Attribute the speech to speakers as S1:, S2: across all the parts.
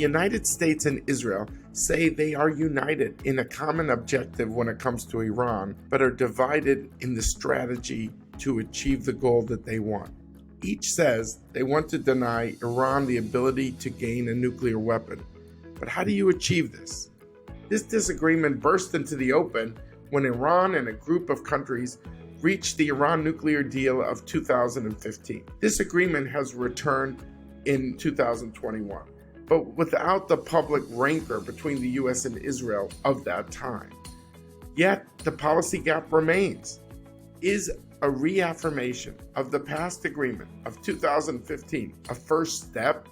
S1: United States and Israel say they are united in a common objective when it comes to Iran, but are divided in the strategy to achieve the goal that they want. Each says they want to deny Iran the ability to gain a nuclear weapon. But how do you achieve this? This disagreement burst into the open when Iran and a group of countries reached the Iran nuclear deal of 2015. This agreement has returned in 2021, but without the public rancor between the US and Israel of that time. Yet, the policy gap remains. Is a reaffirmation of the past agreement of 2015 a first step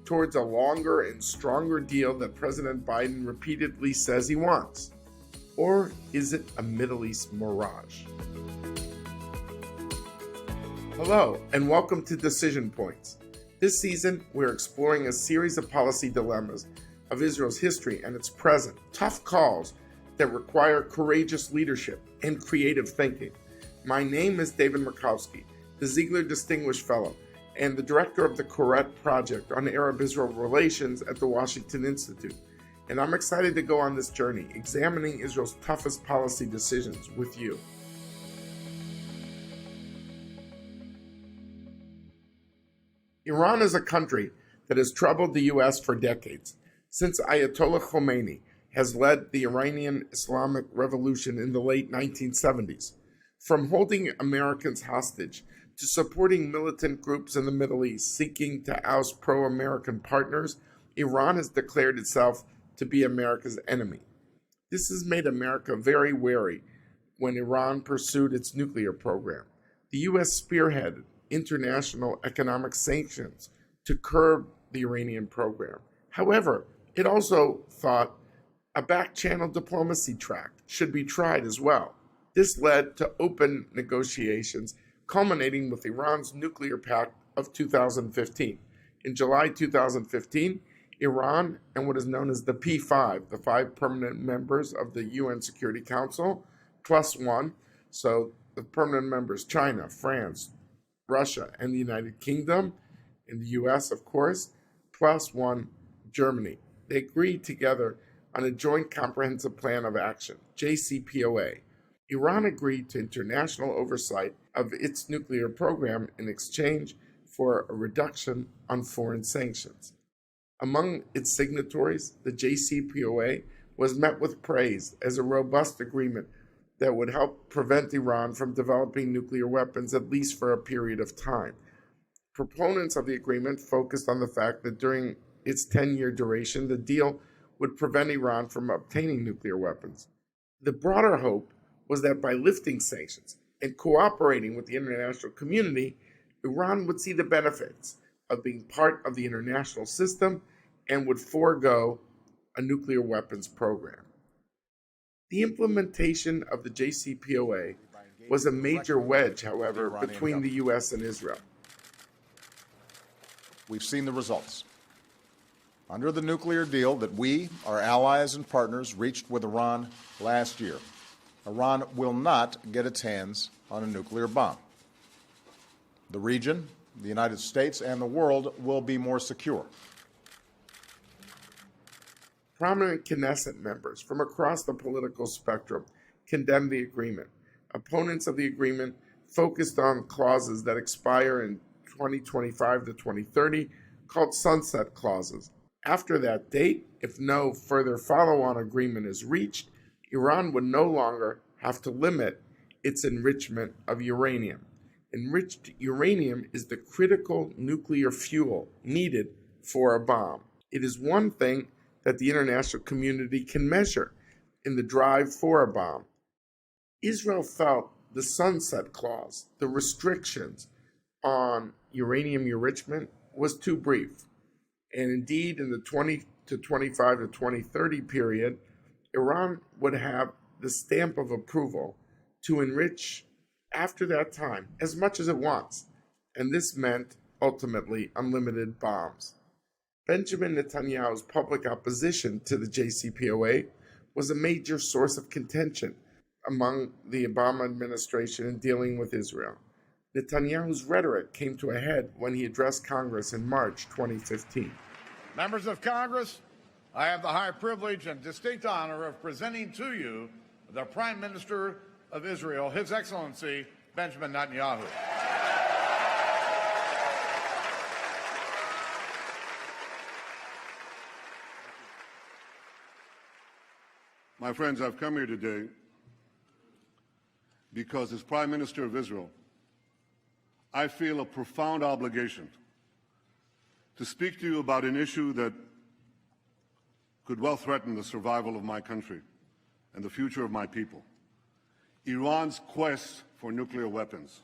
S1: towards a longer and stronger deal that President Biden repeatedly says he wants? Or is it a Middle East mirage? Hello, and welcome to Decision Points. This season, we're exploring a series of policy dilemmas of Israel's history and its present, tough calls that require courageous leadership and creative thinking. My name is David Makovsky, the Ziegler Distinguished Fellow, and the director of the Koret Project on Arab-Israel Relations at the Washington Institute. And I'm excited to go on this journey, examining Israel's toughest policy decisions with you. Iran is a country that has troubled the U.S. for decades, since Ayatollah Khomeini has led the Iranian Islamic Revolution in the late 1970s. From holding Americans hostage to supporting militant groups in the Middle East seeking to oust pro-American partners, Iran has declared itself to be America's enemy. This has made America very wary when Iran pursued its nuclear program. The U.S. spearheaded international economic sanctions to curb the Iranian program. However, it also thought a back-channel diplomacy track should be tried as well. This led to open negotiations, culminating with Iran's nuclear pact of 2015. In July 2015, Iran and what is known as the P5, the 5 permanent members of the UN Security Council, plus one, so the permanent members China, France, Russia, and the United Kingdom, and the US, of course, plus one, Germany. They agreed together on a joint comprehensive plan of action, JCPOA. Iran agreed to international oversight of its nuclear program in exchange for a reduction on foreign sanctions. Among its signatories, the JCPOA was met with praise as a robust agreement that would help prevent Iran from developing nuclear weapons, at least for a period of time. Proponents of the agreement focused on the fact that during its 10-year duration, the deal would prevent Iran from obtaining nuclear weapons. The broader hope was that by lifting sanctions and cooperating with the international community, Iran would see the benefits of being part of the international system and would forego a nuclear weapons program. The implementation of the JCPOA was a major wedge, however, between the U.S. and Israel.
S2: We've seen the results. Under the nuclear deal that we, our allies and partners, reached with Iran last year, Iran will not get its hands on a nuclear bomb. The region, the United States, and the world will be more secure.
S1: Prominent Knesset members from across the political spectrum condemned the agreement. Opponents of the agreement focused on clauses that expire in 2025 to 2030, called sunset clauses. After that date, if no further follow-on agreement is reached, Iran would no longer have to limit its enrichment of uranium. Enriched uranium is the critical nuclear fuel needed for a bomb. It is one thing that the international community can measure in the drive for a bomb. Israel felt the sunset clause, the restrictions on uranium enrichment, was too brief. And indeed, in the 2025 to 2030 period, Iran would have the stamp of approval to enrich after that time as much as it wants. And this meant, ultimately, unlimited bombs. Benjamin Netanyahu's public opposition to the JCPOA was a major source of contention among the Obama administration in dealing with Israel. Netanyahu's rhetoric came to a head when he addressed Congress in March 2015.
S3: Members of Congress, I have the high privilege and distinct honor of presenting to you the Prime Minister of Israel, His Excellency Benjamin Netanyahu.
S4: My friends, I've come here today because as Prime Minister of Israel, I feel a profound obligation to speak to you about an issue that could well threaten the survival of my country and the future of my people: Iran's quest for nuclear weapons.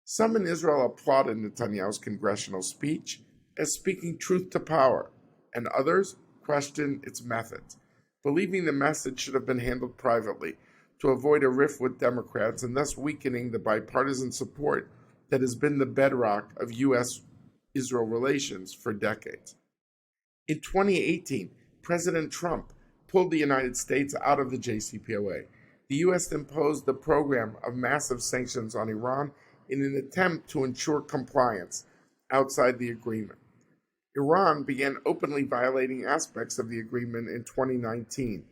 S1: Some in Israel applauded Netanyahu's congressional speech as speaking truth to power, and others questioned its methods, believing the message should have been handled privately to avoid a rift with Democrats and thus weakening the bipartisan support that has been the bedrock of U.S.-Israel relations for decades. In 2018, President Trump pulled the United States out of the JCPOA. The U.S. imposed the program of massive sanctions on Iran in an attempt to ensure compliance outside the agreement. Iran began openly violating aspects of the agreement in 2019.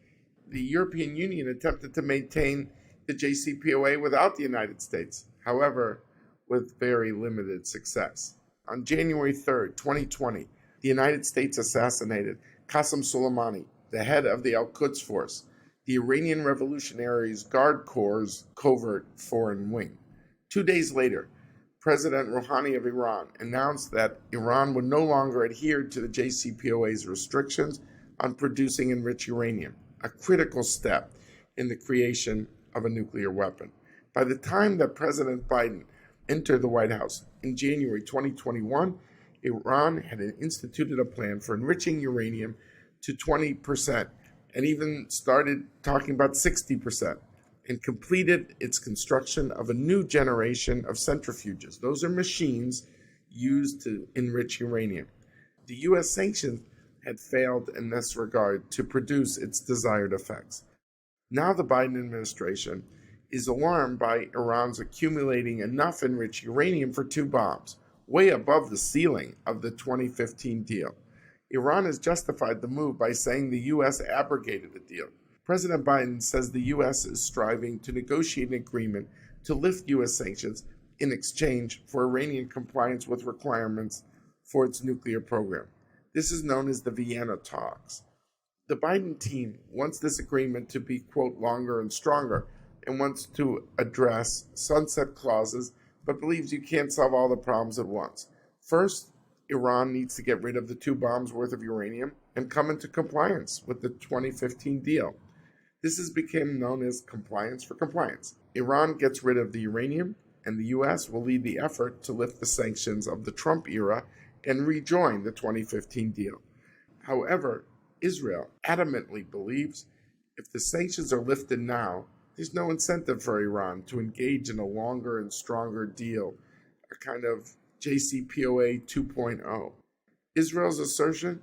S1: The European Union attempted to maintain the JCPOA without the United States, however, with very limited success. On January 3, 2020, the United States assassinated Qasem Soleimani, the head of the Al-Quds Force, the Iranian Revolutionary Guard Corps' covert foreign wing. 2 days later, President Rouhani of Iran announced that Iran would no longer adhere to the JCPOA's restrictions on producing enriched uranium, a critical step in the creation of a nuclear weapon. By the time that President Biden entered the White House in January 2021, Iran had instituted a plan for enriching uranium to 20% and even started talking about 60%, and completed its construction of a new generation of centrifuges. Those are machines used to enrich uranium. The U.S. sanctions had failed in this regard to produce its desired effects. Now the Biden administration is alarmed by Iran's accumulating enough enriched uranium for 2 bombs, way above the ceiling of the 2015 deal. Iran has justified the move by saying the U.S. abrogated the deal. President Biden says the U.S. is striving to negotiate an agreement to lift U.S. sanctions in exchange for Iranian compliance with requirements for its nuclear program. This is known as the Vienna talks. The Biden team wants this agreement to be, quote, longer and stronger, and wants to address sunset clauses, but believes you can't solve all the problems at once. First, Iran needs to get rid of the 2 bombs worth of uranium and come into compliance with the 2015 deal. This has become known as compliance for compliance. Iran gets rid of the uranium, and the U.S. will lead the effort to lift the sanctions of the Trump era and rejoin the 2015 deal. However, Israel adamantly believes if the sanctions are lifted now, there's no incentive for Iran to engage in a longer and stronger deal, a kind of JCPOA 2.0. Israel's assertion,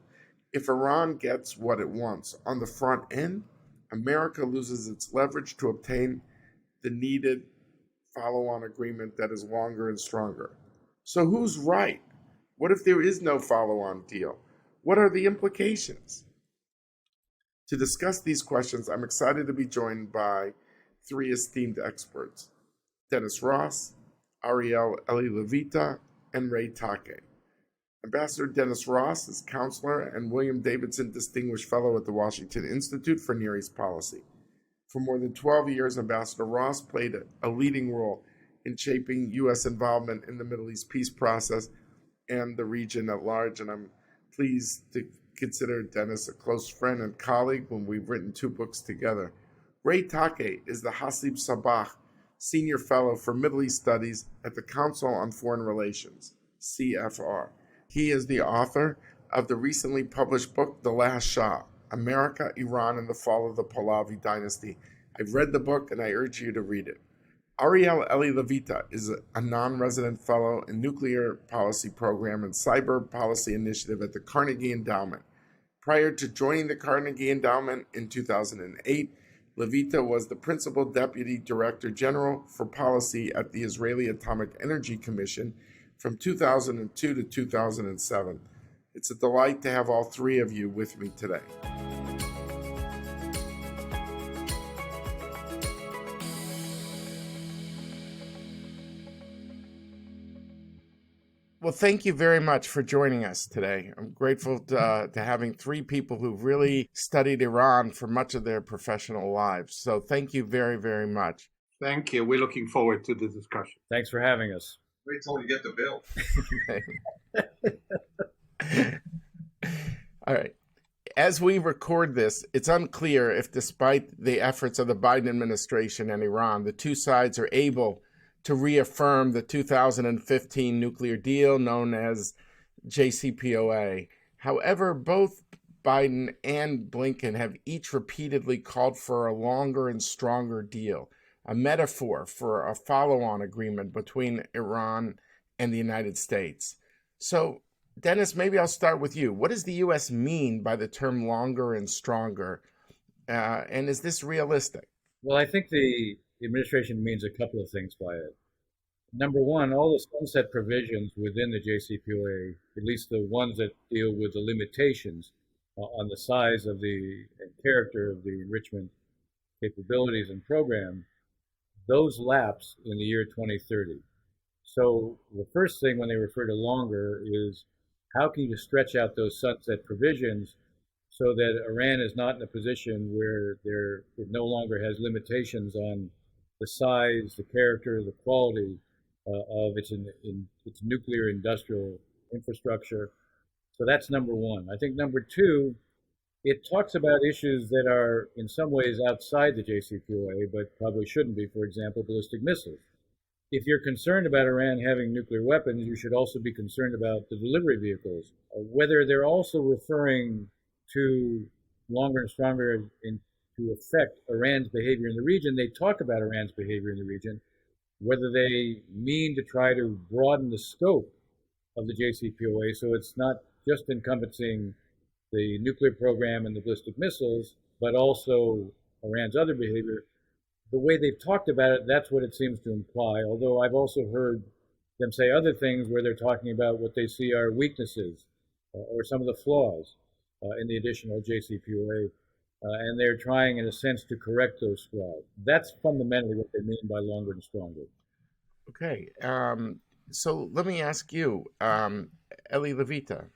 S1: if Iran gets what it wants on the front end, America loses its leverage to obtain the needed follow-on agreement that is longer and stronger. So who's right? What if there is no follow-on deal? What are the implications? To discuss these questions, I'm excited to be joined by 3 esteemed experts: Dennis Ross, Ariel Eli Levita, and Ray Take. Ambassador Dennis Ross is counselor and William Davidson Distinguished Fellow at the Washington Institute for Near East Policy. For more than 12 years, Ambassador Ross played a leading role in shaping U.S. involvement in the Middle East peace process and the region at large, and I'm pleased to consider Dennis a close friend and colleague when we've written 2 books together. Ray Take is the Hasib Sabah Senior Fellow for Middle East Studies at the Council on Foreign Relations, CFR. He is the author of the recently published book, The Last Shah, America, Iran, and the Fall of the Pahlavi Dynasty. I've read the book and I urge you to read it. Ariel Eli Levita is a non-resident fellow in Nuclear Policy Program and Cyber Policy Initiative at the Carnegie Endowment. Prior to joining the Carnegie Endowment in 2008, Levita was the Principal Deputy Director General for Policy at the Israeli Atomic Energy Commission from 2002 to 2007. It's a delight to have all three of you with me today. Well, thank you very much for joining us today. I'm grateful to having three people who've really studied Iran for much of their professional lives. So thank you very, very much.
S5: Thank you. We're looking forward to the discussion.
S6: Thanks for having us.
S7: Wait till you get the bill.
S1: All right. As we record this, it's unclear if, despite the efforts of the Biden administration and Iran, the two sides are able to reaffirm the 2015 nuclear deal known as JCPOA. However, both Biden and Blinken have each repeatedly called for a longer and stronger deal, a metaphor for a follow-on agreement between Iran and the United States. So, Dennis, maybe I'll start with you. What does the U.S. mean by the term longer and stronger? And is this realistic?
S6: Well, I think the administration means a couple of things by it. Number one, all the sunset provisions within the JCPOA, at least the ones that deal with the limitations on the size of the and character of the enrichment capabilities and program, those lapse in the year 2030. So the first thing when they refer to longer is how can you stretch out those sunset provisions so that Iran is not in a position where it no longer has limitations on the size, the character, the quality of its nuclear industrial infrastructure. So that's number one. I think number two, it talks about issues that are in some ways outside the JCPOA, but probably shouldn't be, for example, ballistic missiles. If you're concerned about Iran having nuclear weapons, you should also be concerned about the delivery vehicles. Whether they're also referring to longer and stronger to affect Iran's behavior in the region, they talk about Iran's behavior in the region. Whether they mean to try to broaden the scope of the JCPOA so it's not just encompassing the nuclear program and the ballistic missiles, but also Iran's other behavior. The way they've talked about it, that's what it seems to imply, although I've also heard them say other things where they're talking about what they see are weaknesses or some of the flaws in the additional JCPOA, and they're trying, in a sense, to correct those flaws. That's fundamentally what they mean by longer and stronger.
S1: Okay, so let me ask you, Eli Levita,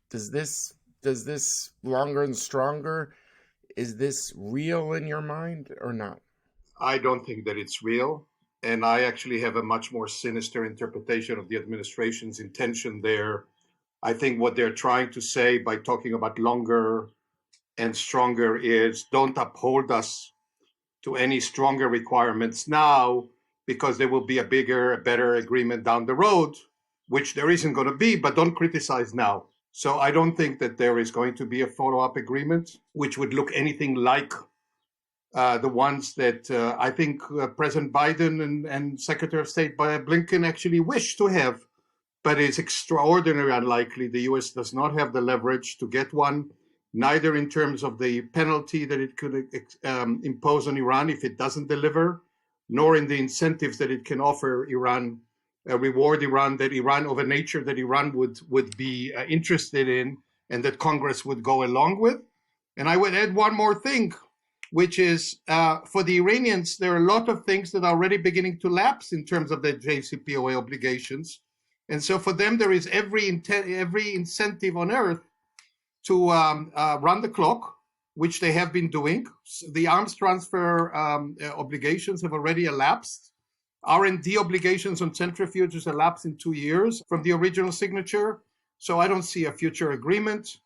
S1: does this longer and stronger, is this real in your mind or not?
S5: I don't think that it's real. And I actually have a much more sinister interpretation of the administration's intention there. I think what they're trying to say by talking about longer and stronger is don't uphold us to any stronger requirements now because there will be a bigger, a better agreement down the road, which there isn't going to be, but don't criticize now. So I don't think that there is going to be a follow-up agreement, which would look anything like the ones that I think President Biden and Secretary of State Blinken actually wish to have, but it's extraordinarily unlikely. The U.S. does not have the leverage to get one, neither in terms of the penalty that it could impose on Iran if it doesn't deliver, nor in the incentives that it can offer Iran, reward Iran, that Iran of a nature that Iran would be interested in and that Congress would go along with. And I would add one more thing, which is for the Iranians, there are a lot of things that are already beginning to lapse in terms of their JCPOA obligations. And so for them, there is every incentive on earth to run the clock, which they have been doing. The arms transfer obligations have already elapsed. R&D obligations on centrifuges elapsed in 2 years from the original signature. So I don't see a future agreement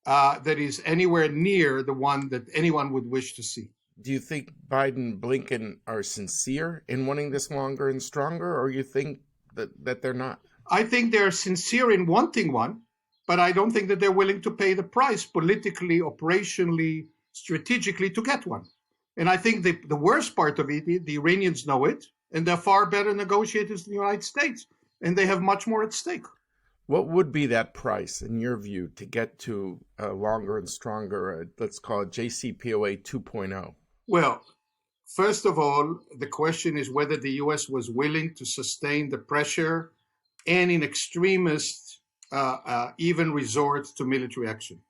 S5: that is anywhere near the one that anyone would wish to see.
S1: Do you think Biden, Blinken are sincere in wanting this longer and stronger, or you think that they're not?
S5: I think they're sincere in wanting one, but I don't think that they're willing to pay the price politically, operationally, strategically to get one. And I think the worst part of it, the Iranians know it, and they're far better negotiators than the United States, and they have much more at stake.
S1: What would be that price, in your view, to get to a longer and stronger, let's call it JCPOA 2.0?
S5: Well, first of all, the question is whether the U.S. was willing to sustain the pressure and in extremist even resort to military action.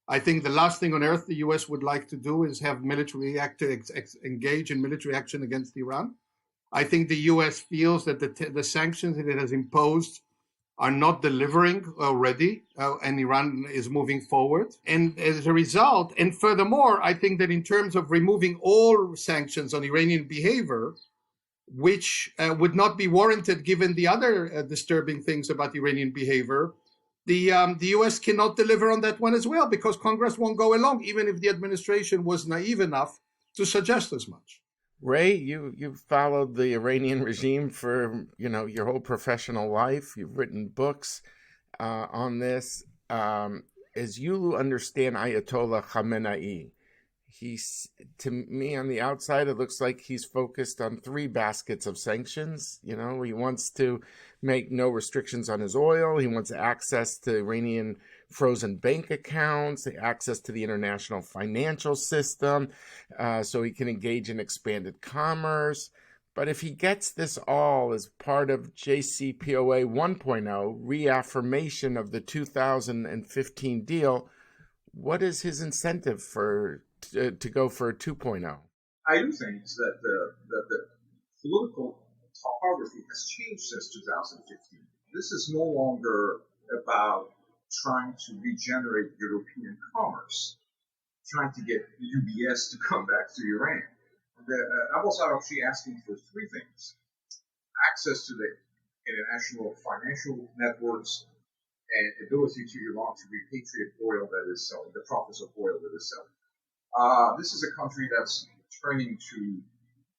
S5: I think the last thing on earth the U.S. would like to do is have engage in military action against Iran. I think the U.S. feels that the sanctions that it has imposed are not delivering already, and Iran is moving forward. And as a result, and furthermore, I think that in terms of removing all sanctions on Iranian behavior, which would not be warranted given the other disturbing things about Iranian behavior, the U.S. cannot deliver on that one as well, because Congress won't go along, even if the administration was naive enough to suggest as much.
S1: Ray, you've followed the Iranian regime for your whole professional life. You've written books on this. As you understand Ayatollah Khamenei, to me on the outside, it looks like he's focused on three baskets of sanctions. He wants to make no restrictions on his oil. He wants access to Iranian frozen bank accounts, access to the international financial system, so he can engage in expanded commerce. But if he gets this all as part of JCPOA 1.0, reaffirmation of the 2015 deal, what is his incentive to go for 2.0?
S7: I do think that the political topography has changed since 2015. This is no longer about trying to regenerate European commerce, trying to get UBS to come back to Iran. Abbas Araghchi asking for three things: access to the international financial networks and ability to Iran to repatriate oil that is selling, the profits of oil that is selling. This is a country that's turning to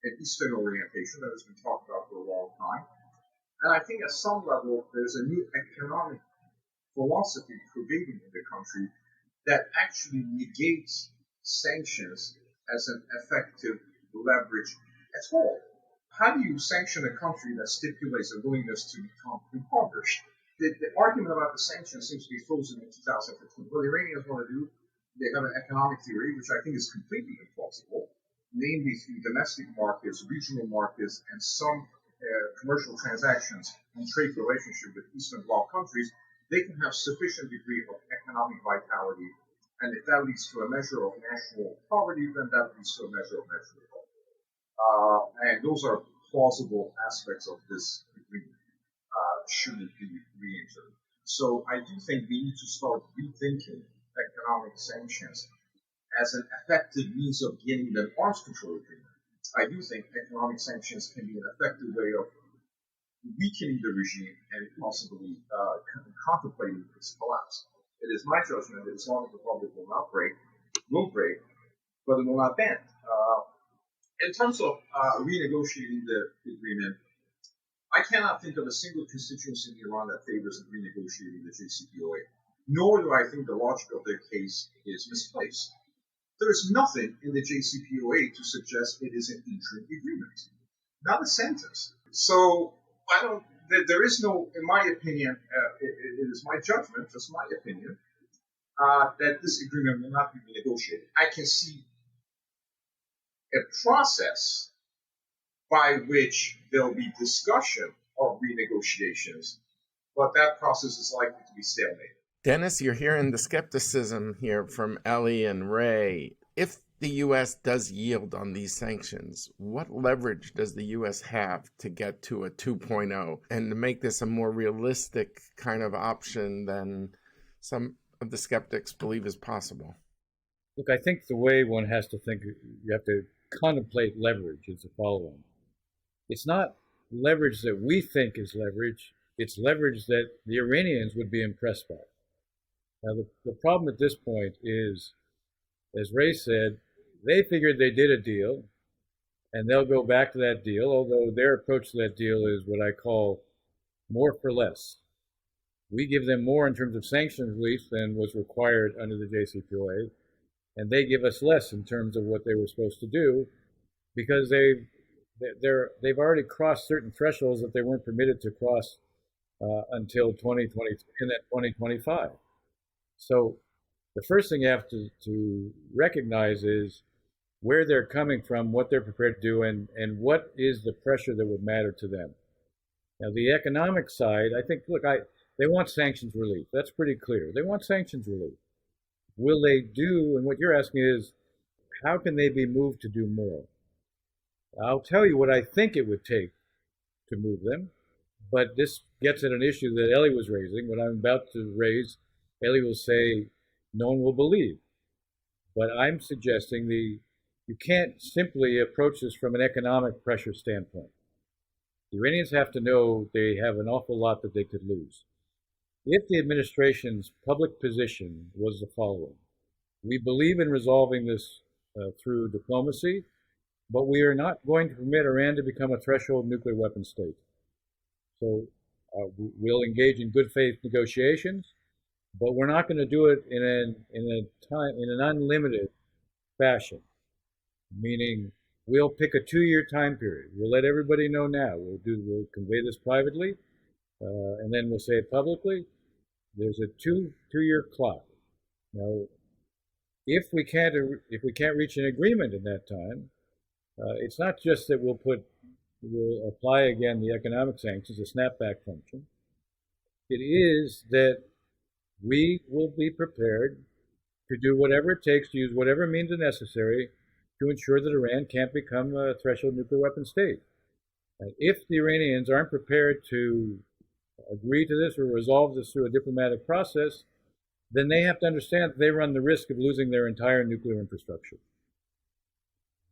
S7: an Eastern orientation that has been talked about for a long time. And I think at some level, there's a new economic philosophy pervading in the country that actually negates sanctions as an effective leverage at all. How do you sanction a country that stipulates a willingness to become impoverished? The argument about the sanctions seems to be frozen in 2015. What the Iranians want to do, they have an economic theory, which I think is completely implausible, namely through domestic markets, regional markets, and some commercial transactions and trade relationship with Eastern Bloc countries, they can have sufficient degree of economic vitality. And if that leads to a measure of national poverty, then that leads to a measure of national poverty. And those are plausible aspects of this agreement, should it be re-entered. So I do think we need to start rethinking economic sanctions as an effective means of getting an arms control agreement. I do think economic sanctions can be an effective way of weakening the regime and possibly contemplating its collapse. It is my judgment that Islamic Republic will break, but it will not bend. In terms of renegotiating the agreement, I cannot think of a single constituency in Iran that favors renegotiating the JCPOA, nor do I think the logic of their case is misplaced. There is nothing in the JCPOA to suggest it is an interim agreement, not a sentence. So there is no, in my opinion, it is my judgment, just my opinion, that this agreement will not be renegotiated. I can see a process by which there will be discussion of renegotiations, but that process is likely to be stalemate.
S1: Dennis, you're hearing the skepticism here from Ellie and Ray. If the U.S. does yield on these sanctions, what leverage does the U.S. have to get to a 2.0 and to make this a more realistic kind of option than some of the skeptics believe is possible?
S6: Look, I think the way one has to think, you have to contemplate leverage is the following. It's not leverage that we think is leverage, it's leverage that the Iranians would be impressed by. Now, the problem at this point is, as Ray said, they figured they did a deal, and they'll go back to that deal, although their approach to that deal is what I call more for less. We give them more in terms of sanctions relief than was required under the JCPOA, and they give us less in terms of what they were supposed to do, because they've already crossed certain thresholds that they weren't permitted to cross until 2023 and then 2025. So the first thing you have to recognize is where they're coming from, what they're prepared to do, and what is the pressure that would matter to them. Now, the economic side, I think, look, They want sanctions relief. That's pretty clear. They want sanctions relief. Will they do, and what you're asking is, how can they be moved to do more? I'll tell you what I think it would take to move them, but this gets at an issue that Ellie was raising. What I'm about to raise, Ellie will say, no one will believe. But I'm suggesting you can't simply approach this from an economic pressure standpoint. The Iranians have to know they have an awful lot that they could lose. If the administration's public position was the following: we believe in resolving this through diplomacy, but we are not going to permit Iran to become a threshold nuclear weapon state. So we'll engage in good faith negotiations, but we're not going to do it in an unlimited fashion. Meaning, we'll pick a 2-year time period. We'll let everybody know now. We'll convey this privately, and then we'll say it publicly. There's a two-year clock. Now, if we can't reach an agreement in that time, it's not just that we'll apply again the economic sanctions, the snapback function. It is that we will be prepared to do whatever it takes, to use whatever means are necessary to ensure that Iran can't become a threshold nuclear weapon state. And if the Iranians aren't prepared to agree to this or resolve this through a diplomatic process, then they have to understand that they run the risk of losing their entire nuclear infrastructure.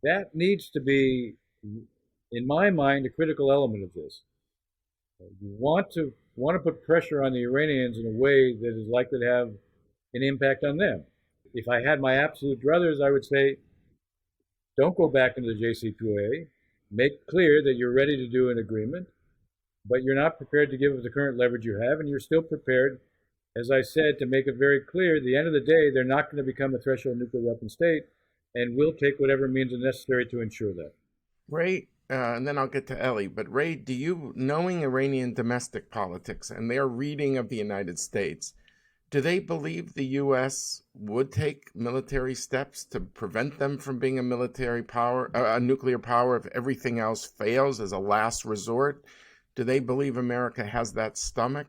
S6: That needs to be, in my mind, a critical element of this. You want to put pressure on the Iranians in a way that is likely to have an impact on them. If I had my absolute druthers, I would say, don't go back into the JCPOA. Make clear that you're ready to do an agreement, but you're not prepared to give up the current leverage you have, and you're still prepared, as I said, to make it very clear, at the end of the day, they're not going to become a threshold nuclear weapon state, and we'll take whatever means are necessary to ensure that.
S1: Ray, and then I'll get to Ellie, but Ray, do you, knowing Iranian domestic politics and their reading of the United States, do they believe the U.S. would take military steps to prevent them from being a military power, a nuclear power, if everything else fails as a last resort? Do they believe America has that stomach?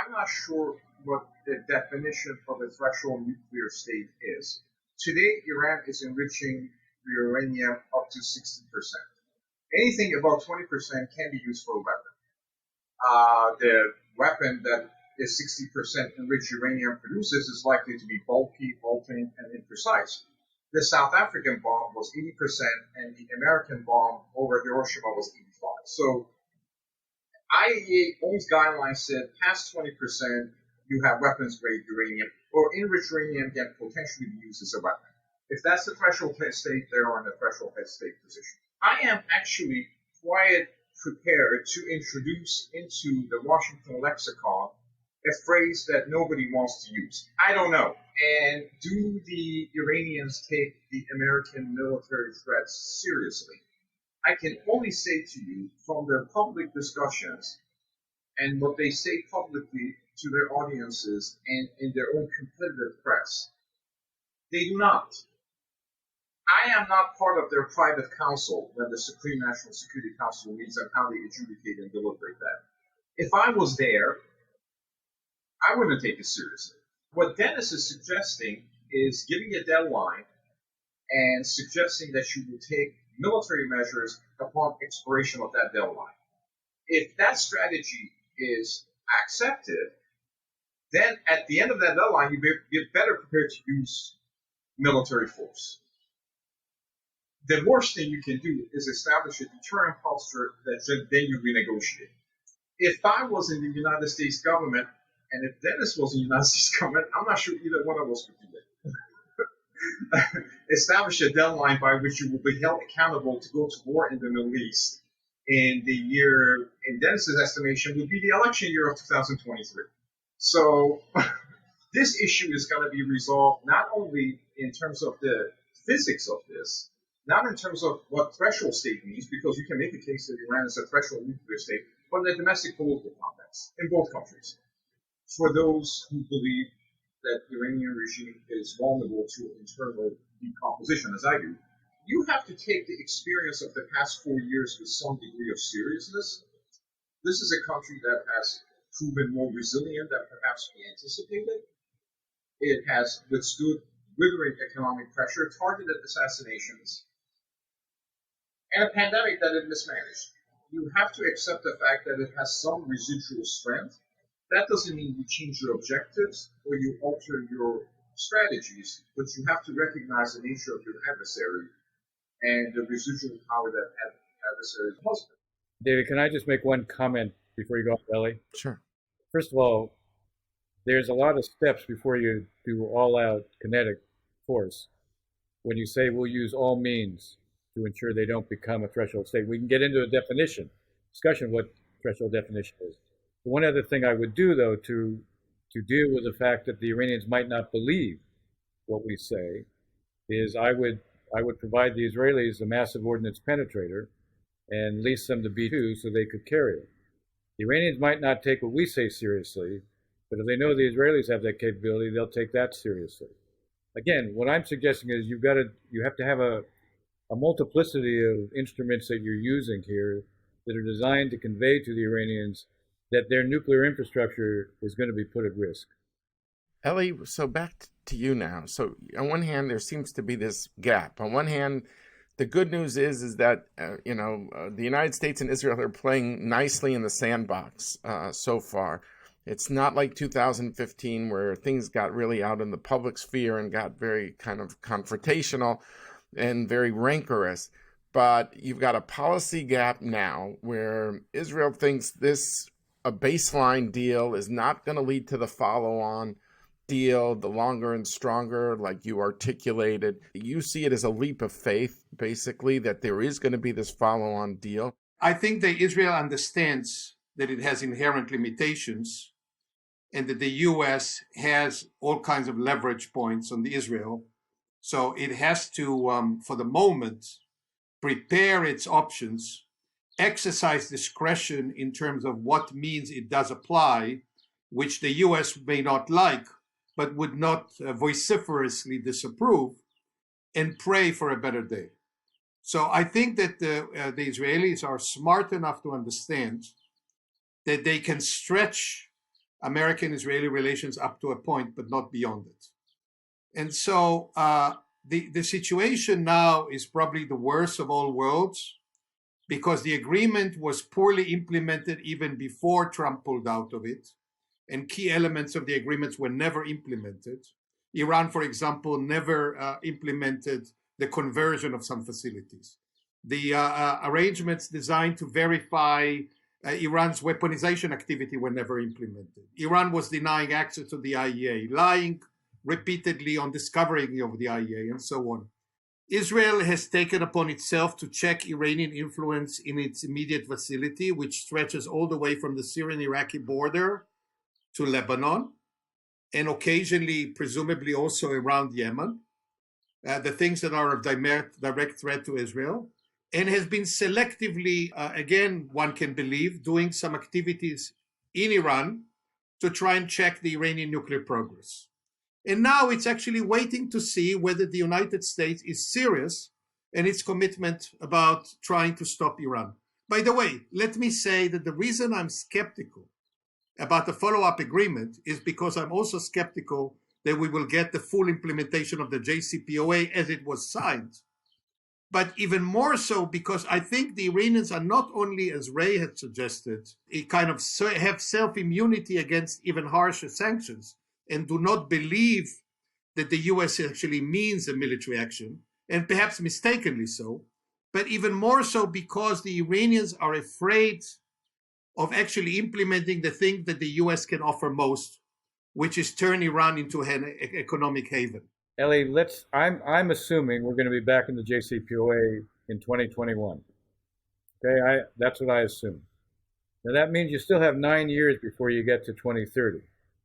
S7: I'm not sure what the definition of a threshold nuclear state is. Today, Iran is enriching uranium up to 60%. Anything above 20% can be used for a weapon. The weapon that is 60% enriched uranium produces is likely to be bulky, bolting, and imprecise. The South African bomb was 80%, and the American bomb over Hiroshima was 85%. So IAEA OMS guidelines said past 20%, you have weapons-grade uranium, or enriched uranium can potentially be used as a weapon. If that's the threshold state, they are in the threshold state position. I am actually quite prepared to introduce into the Washington lexicon a phrase that nobody wants to use. I don't know. And do the Iranians take the American military threats seriously? I can only say to you from their public discussions and what they say publicly to their audiences and in their own competitive press, they do not. I am not part of their private council when the Supreme National Security Council meets and how they adjudicate and deliberate that. If I was there, I wouldn't take it seriously. What Dennis is suggesting is giving a deadline and suggesting that you will take military measures upon expiration of that deadline. If that strategy is accepted, then at the end of that deadline, you get better prepared to use military force. The worst thing you can do is establish a deterrent posture that then you renegotiate. If I was in the United States government, and if Dennis was in the United States government, I'm not sure either one of us would do it. Establish a deadline by which you will be held accountable to go to war in the Middle East in the year, in Dennis's estimation, would be the election year of 2023. So this issue is going to be resolved not only in terms of the physics of this, not in terms of what threshold state means, because you can make a case that Iran is a threshold nuclear state, but in the domestic political context in both countries. For those who believe that the Iranian regime is vulnerable to internal decomposition, as I do, you have to take the experience of the past 4 years with some degree of seriousness. This is a country that has proven more resilient than perhaps we anticipated. It has withstood withering economic pressure, targeted assassinations, and a pandemic that it mismanaged. You have to accept the fact that it has some residual strength. That doesn't mean you change your objectives or you alter your strategies, but you have to recognize the nature of your adversary and the residual power that adversary has.
S6: David, can I just make one comment before you go on, Ellie?
S1: Sure.
S6: First of all, there's a lot of steps before you do all-out kinetic force. When you say we'll use all means to ensure they don't become a threshold state, we can get into a discussion of what threshold definition is. One other thing I would do, though, to deal with the fact that the Iranians might not believe what we say, is I would provide the Israelis a massive ordnance penetrator and lease them to B-2 so they could carry it. The Iranians might not take what we say seriously, but if they know the Israelis have that capability, they'll take that seriously. Again, what I'm suggesting is you have to have a multiplicity of instruments that you're using here that are designed to convey to the Iranians that their nuclear infrastructure is going to be put at risk.
S1: Ellie, so back to you now. So on one hand, there seems to be this gap. On one hand, the good news is that, the United States and Israel are playing nicely in the sandbox so far. It's not like 2015 where things got really out in the public sphere and got very kind of confrontational and very rancorous. But you've got a policy gap now where Israel thinks a baseline deal is not going to lead to the follow-on deal, the longer and stronger, like you articulated. You see it as a leap of faith, basically, that there is going to be this follow-on deal.
S5: I think that Israel understands that it has inherent limitations and that the U.S. has all kinds of leverage points on Israel. So it has to, for the moment, prepare its options, exercise discretion in terms of what means it does apply, which the U.S. may not like, but would not vociferously disapprove, and pray for a better day. So I think that the Israelis are smart enough to understand that they can stretch American-Israeli relations up to a point, but not beyond it. And so the situation now is probably the worst of all worlds, because the agreement was poorly implemented even before Trump pulled out of it, and key elements of the agreements were never implemented. Iran, for example, never implemented the conversion of some facilities. The arrangements designed to verify Iran's weaponization activity were never implemented. Iran was denying access to the IEA, lying repeatedly on discovering of the IEA, and so on. Israel has taken upon itself to check Iranian influence in its immediate vicinity, which stretches all the way from the Syrian-Iraqi border to Lebanon, and occasionally, presumably also around Yemen, the things that are of direct threat to Israel, and has been selectively, again, one can believe, doing some activities in Iran to try and check the Iranian nuclear progress. And now it's actually waiting to see whether the United States is serious in its commitment about trying to stop Iran. By the way, let me say that the reason I'm skeptical about the follow-up agreement is because I'm also skeptical that we will get the full implementation of the JCPOA as it was signed. But even more so because I think the Iranians are not only, as Ray had suggested, have self-immunity against even harsher sanctions, and do not believe that the U.S. actually means a military action, and perhaps mistakenly so, but even more so because the Iranians are afraid of actually implementing the thing that the U.S. can offer most, which is turn Iran into an economic haven.
S6: Ellie, I'm assuming we're going to be back in the JCPOA in 2021. Okay, that's what I assume. Now that means you still have 9 years before you get to 2030.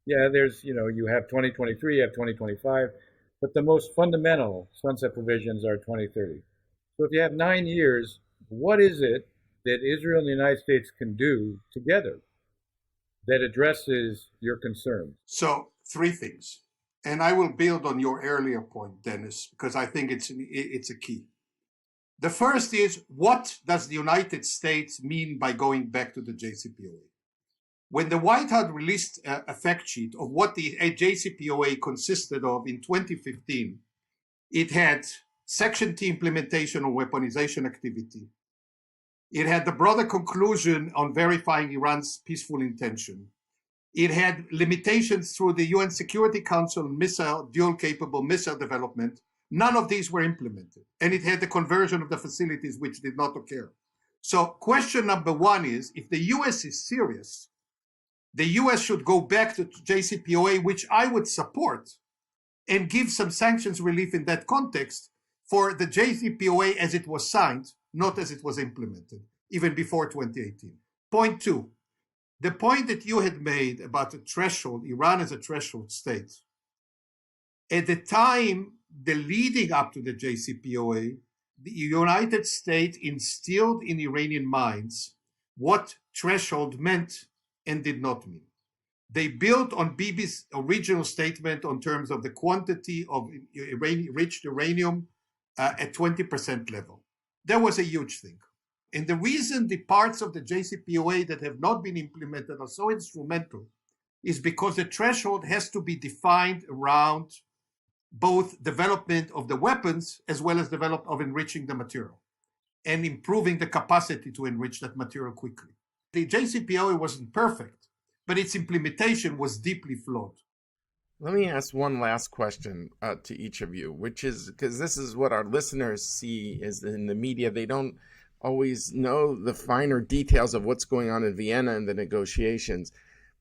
S6: Yeah, you have 2023, you have 2025, but the most fundamental sunset provisions are 2030. So if you have 9 years, what is it that Israel and the United States can do together that addresses your concerns?
S5: So 3 things. And I will build on your earlier point, Dennis, because I think it's a key. The first is, what does the United States mean by going back to the JCPOA? When the White House released a fact sheet of what the JCPOA consisted of in 2015, it had Section T implementation on weaponization activity. It had the broader conclusion on verifying Iran's peaceful intention. It had limitations through the UN Security Council on dual-capable missile development. None of these were implemented. And it had the conversion of the facilities, which did not occur. So question number one is, if the US is serious, the US should go back to JCPOA, which I would support, and give some sanctions relief in that context for the JCPOA as it was signed, not as it was implemented, even before 2018. Point two, the point that you had made about the threshold, Iran as a threshold state. At the time, the leading up to the JCPOA, the United States instilled in Iranian minds what threshold meant and did not mean. They built on Bibi's original statement on terms of the quantity of enriched uranium at 20% level. That was a huge thing. And the reason the parts of the JCPOA that have not been implemented are so instrumental is because the threshold has to be defined around both development of the weapons as well as development of enriching the material and improving the capacity to enrich that material quickly. The JCPOA wasn't perfect, but its implementation was deeply flawed.
S1: Let me ask one last question to each of you, which is, because this is what our listeners see is in the media. They don't always know the finer details of what's going on in Vienna and the negotiations,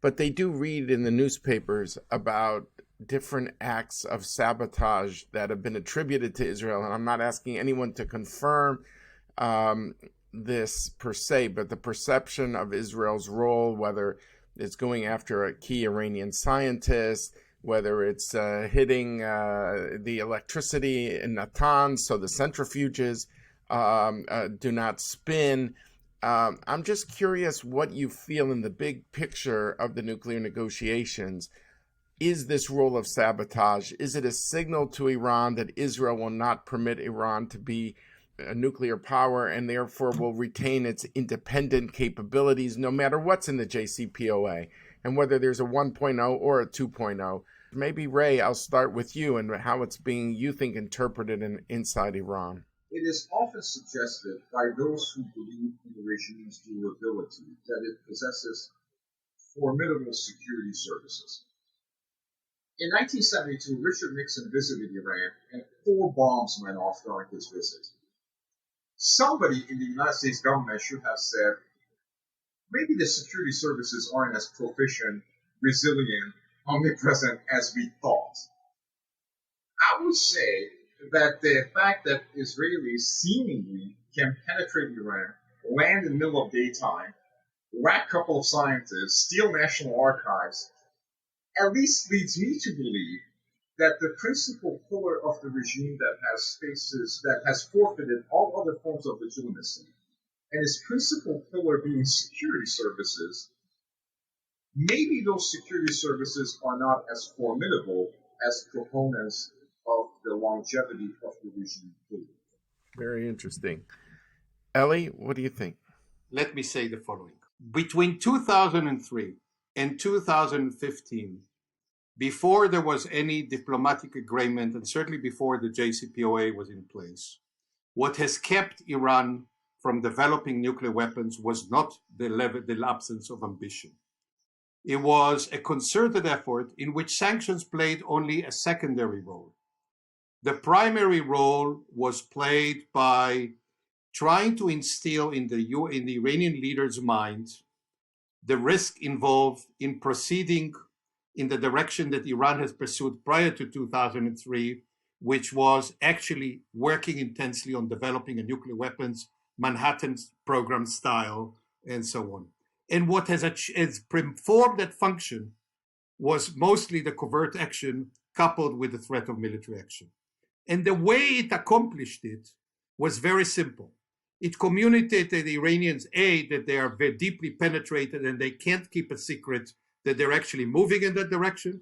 S1: but they do read in the newspapers about different acts of sabotage that have been attributed to Israel. And I'm not asking anyone to confirm this per se, but the perception of Israel's role, whether it's going after a key Iranian scientist, whether it's hitting the electricity in Natanz so the centrifuges do not spin. I'm just curious what you feel in the big picture of the nuclear negotiations. Is this role of sabotage? Is it a signal to Iran that Israel will not permit Iran to be a nuclear power and therefore will retain its independent capabilities no matter what's in the JCPOA, and whether there's a 1.0 or a 2.0? Maybe, Ray, I'll start with you and how it's being, you think, interpreted inside Iran.
S7: It is often suggested by those who believe in the regime's durability that it possesses formidable security services. In 1972, Richard Nixon visited Iran, and 4 bombs went off during his visit. Somebody in the United States government should have said, maybe the security services aren't as proficient, resilient, omnipresent as we thought. I would say that the fact that Israelis seemingly can penetrate Iran, land in the middle of daytime, whack a couple of scientists, steal national archives, at least leads me to believe that the principal pillar of the regime that has forfeited all other forms of legitimacy, and its principal pillar being security services, maybe those security services are not as formidable as proponents of the longevity of the regime believe.
S1: Very interesting. Ellie, what do you think?
S5: Let me say the following. Between 2003 and 2015, before there was any diplomatic agreement, and certainly before the JCPOA was in place, what has kept Iran from developing nuclear weapons was not the absence of ambition. It was a concerted effort in which sanctions played only a secondary role. The primary role was played by trying to instill in the Iranian leaders' minds the risk involved in proceeding in the direction that Iran has pursued prior to 2003, which was actually working intensely on developing a nuclear weapons, Manhattan program style, and so on. And what has performed that function was mostly the covert action coupled with the threat of military action. And the way it accomplished it was very simple. It communicated to the Iranians, that they are very deeply penetrated and they can't keep a secret that they're actually moving in that direction.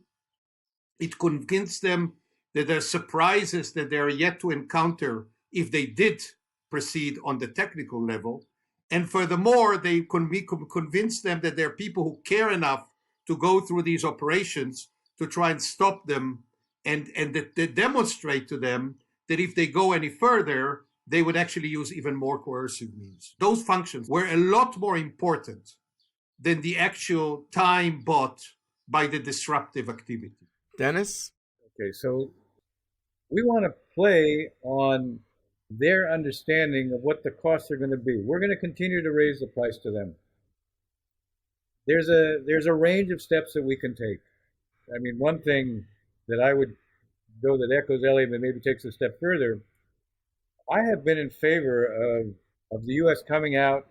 S5: It convinced them that there are surprises that they are yet to encounter if they did proceed on the technical level. And furthermore, they convince them that there are people who care enough to go through these operations to try and stop them, and that they demonstrate to them that if they go any further, they would actually use even more coercive means. Those functions were a lot more important than the actual time bought by the disruptive activity.
S1: Dennis?
S6: Okay, so we want to play on their understanding of what the costs are going to be. We're going to continue to raise the price to them. There's a range of steps that we can take. I mean, one thing that I would go that echoes Elliot, but maybe takes a step further, I have been in favor of the U.S. coming out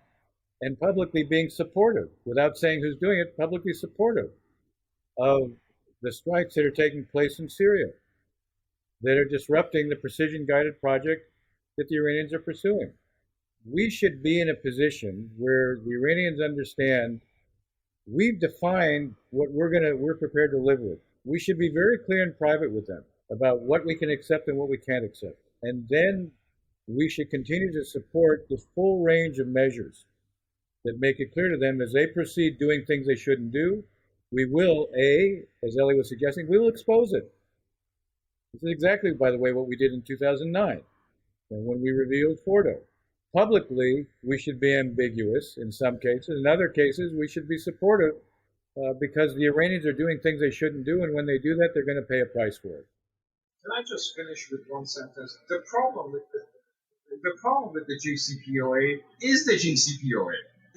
S6: and publicly being supportive, without saying who's doing it, publicly supportive of the strikes that are taking place in Syria, that are disrupting the precision-guided project that the Iranians are pursuing. We should be in a position where the Iranians understand we've defined what we're prepared to live with. We should be very clear in private with them about what we can accept and what we can't accept. And then we should continue to support the full range of measures that make it clear to them as they proceed doing things they shouldn't do, we will, as Ellie was suggesting, we will expose it. This is exactly, by the way, what we did in 2009 when we revealed Fordo. Publicly, we should be ambiguous in some cases. In other cases, we should be supportive because the Iranians are doing things they shouldn't do, and when they do that, they're going to pay a price for it.
S7: Can I just finish with one sentence? The problem with the JCPOA is the JCPOA.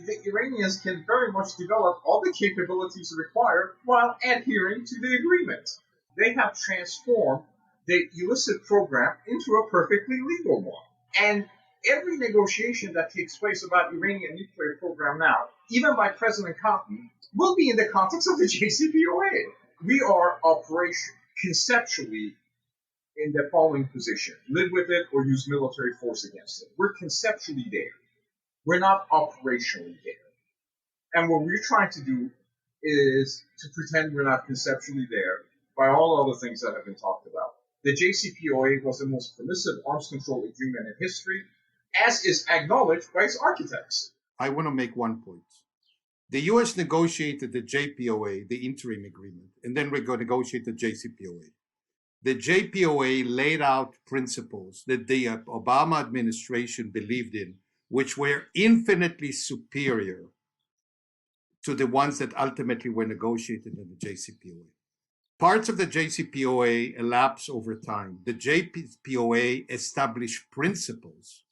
S7: The Iranians can very much develop all the capabilities required while adhering to the agreement. They have transformed the illicit program into a perfectly legal one. And every negotiation that takes place about Iranian nuclear program now, even by President Cotton, will be in the context of the JCPOA. We are conceptually in the following position: live with it or use military force against it. We're conceptually there. We're not operationally there. And what we're trying to do is to pretend we're not conceptually there by all other things that have been talked about. The JCPOA was the most permissive arms control agreement in history, as is acknowledged by its architects.
S5: I want to make one point. The U.S. negotiated the JPOA, the interim agreement, and then we negotiate the JCPOA. The JPOA laid out principles that the Obama administration believed in, which were infinitely superior to the ones that ultimately were negotiated in the JCPOA. Parts of the JCPOA elapse over time. The JPOA established principles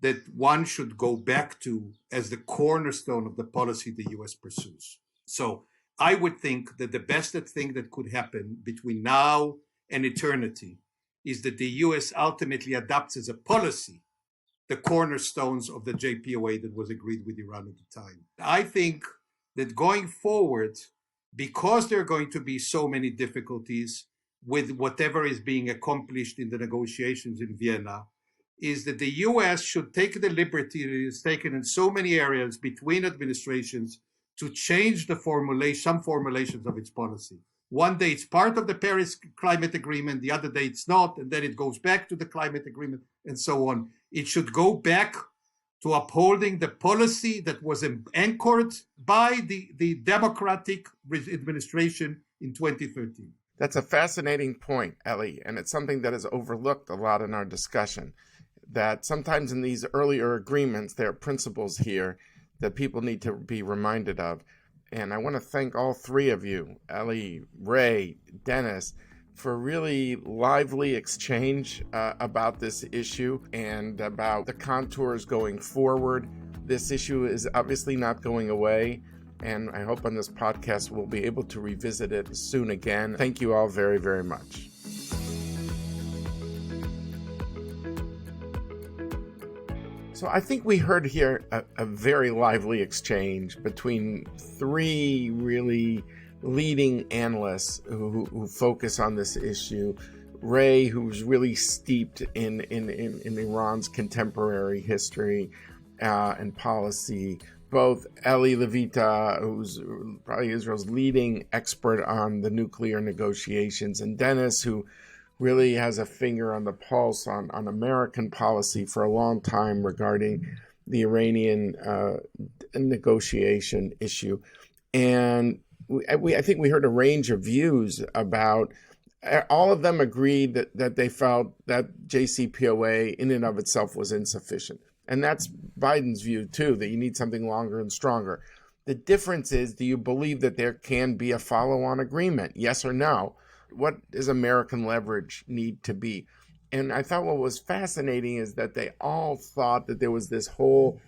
S5: that one should go back to as the cornerstone of the policy the U.S. pursues. So I would think that the best thing that could happen between now and eternity is that the U.S. ultimately adopts as a policy the cornerstones of the JPOA that was agreed with Iran at the time. I think that going forward, because there are going to be so many difficulties with whatever is being accomplished in the negotiations in Vienna, is that the U.S. should take the liberty that it has taken in so many areas between administrations to change some formulations of its policy. One day it's part of the Paris Climate Agreement, the other day it's not, and then it goes back to the climate agreement, and so on. It should go back to upholding the policy that was anchored by the Democratic administration in 2013.
S1: That's a fascinating point, Ellie, and it's something that is overlooked a lot in our discussion, that sometimes in these earlier agreements, there are principles here that people need to be reminded of. And I want to thank all three of you, Ellie, Ray, Dennis, for really lively exchange about this issue and about the contours going forward. This issue is obviously not going away, and I hope on this podcast we'll be able to revisit it soon again. Thank you all very, very much. So I think we heard here a very lively exchange between three really leading analysts who focus on this issue. Ray, who's really steeped in Iran's contemporary history and policy. Both Eli Levita, who's probably Israel's leading expert on the nuclear negotiations, and Dennis, who really has a finger on the pulse on American policy for a long time regarding the Iranian negotiation issue. And I think we heard a range of views about. All of them agreed that they felt that JCPOA in and of itself was insufficient. And that's Biden's view, too, that you need something longer and stronger. The difference is, do you believe that there can be a follow-on agreement? Yes or no? What does American leverage need to be? And I thought what was fascinating is that they all thought that there was this whole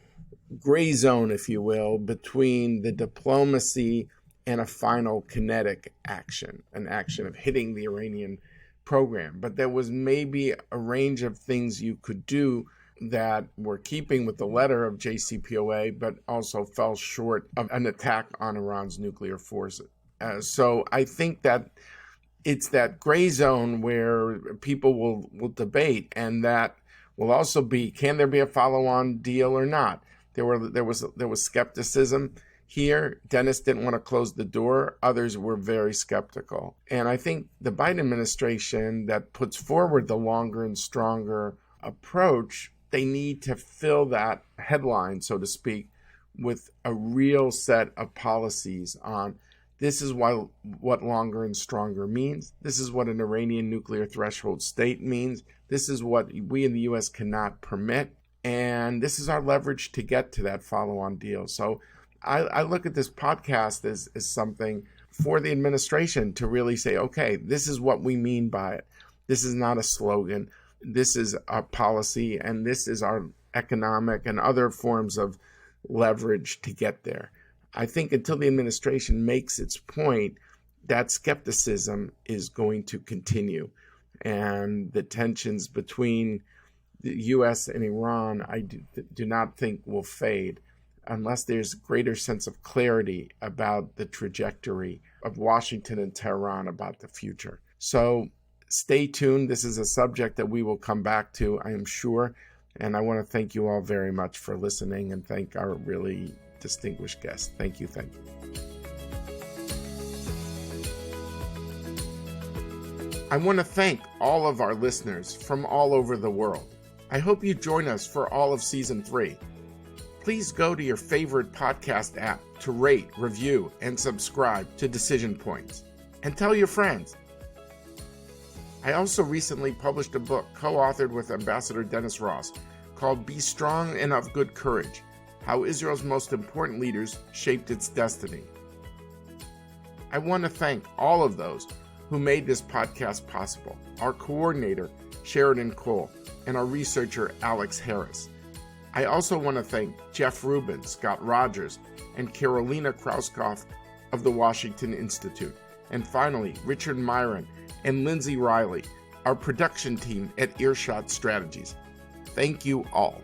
S1: gray zone, if you will, between the diplomacy and a final kinetic action, an action of hitting the Iranian program. But there was maybe a range of things you could do that were keeping with the letter of JCPOA, but also fell short of an attack on Iran's nuclear forces. So I think that it's that gray zone where people will debate, and that will also be, can there be a follow-on deal or not? There was skepticism. Here, Dennis didn't want to close the door. Others were very skeptical. And I think the Biden administration that puts forward the longer and stronger approach, they need to fill that headline, so to speak, with a real set of policies on this is what longer and stronger means. This is what an Iranian nuclear threshold state means. This is what we in the U.S. cannot permit. And this is our leverage to get to that follow-on deal. So I look at this podcast as something for the administration to really say, okay, this is what we mean by it. This is not a slogan. This is a policy, and this is our economic and other forms of leverage to get there. I think until the administration makes its point, that skepticism is going to continue. And the tensions between the U.S. and Iran, I do not think will fade unless there's greater sense of clarity about the trajectory of Washington and Tehran about the future. So stay tuned. This is a subject that we will come back to, I am sure. And I want to thank you all very much for listening, and thank our really distinguished guest. Thank you. I want to thank all of our listeners from all over the world. I hope you join us for all of Season 3. Please go to your favorite podcast app to rate, review, and subscribe to Decision Points. And tell your friends. I also recently published a book co-authored with Ambassador Dennis Ross called Be Strong and of Good Courage: How Israel's Most Important Leaders Shaped Its Destiny. I want to thank all of those who made this podcast possible: our coordinator, Sheridan Cole, and our researcher, Alex Harris. I also want to thank Jeff Rubin, Scott Rogers, and Carolina Krauskopf of the Washington Institute. And finally, Richard Myron and Lindsay Riley, our production team at Earshot Strategies. Thank you all.